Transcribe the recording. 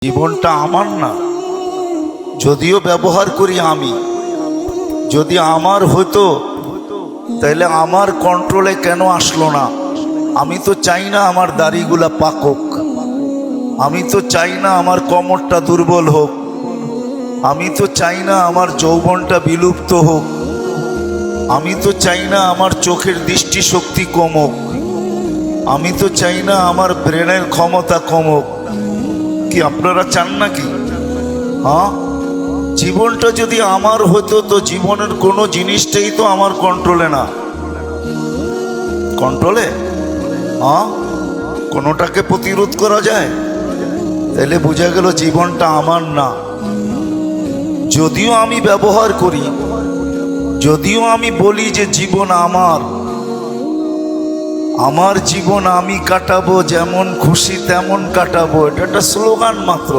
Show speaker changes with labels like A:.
A: জীবনটা আমার না, যদিও ব্যবহার করি আমি। যদি আমার হতো তাহলে আমার কন্ট্রোলে কেন আসলো না? আমি তো চাই না আমার দাড়িগুলা পাকক, আমি তো চাই না আমার কোমরটা দুর্বল হোক, আমি তো চাই না আমার যৌবনটা বিলুপ্ত হোক, আমি তো চাই না আমার চোখের দৃষ্টিশক্তি কমুক, আমি তো চাই না আমার ব্রেনের ক্ষমতা কমুক। কি আপনারা চান নাকি? হ্যাঁ, জীবনটা যদি আমার হতো তো জীবনের কোনো জিনিসটাই তো আমার কন্ট্রোলে না। কন্ট্রোলে হ্যাঁ, কোনোটাকে প্রতিরোধ করা যায়? তাহলে বোঝা গেল জীবনটা আমার না। যদিও আমি ব্যবহার করি, যদিও আমি বলি যে জীবন আমার, আমার জীবন আমি কাটাবো, যেমন খুশি তেমন কাটাবো, এটা একটা স্লোগান মাত্র।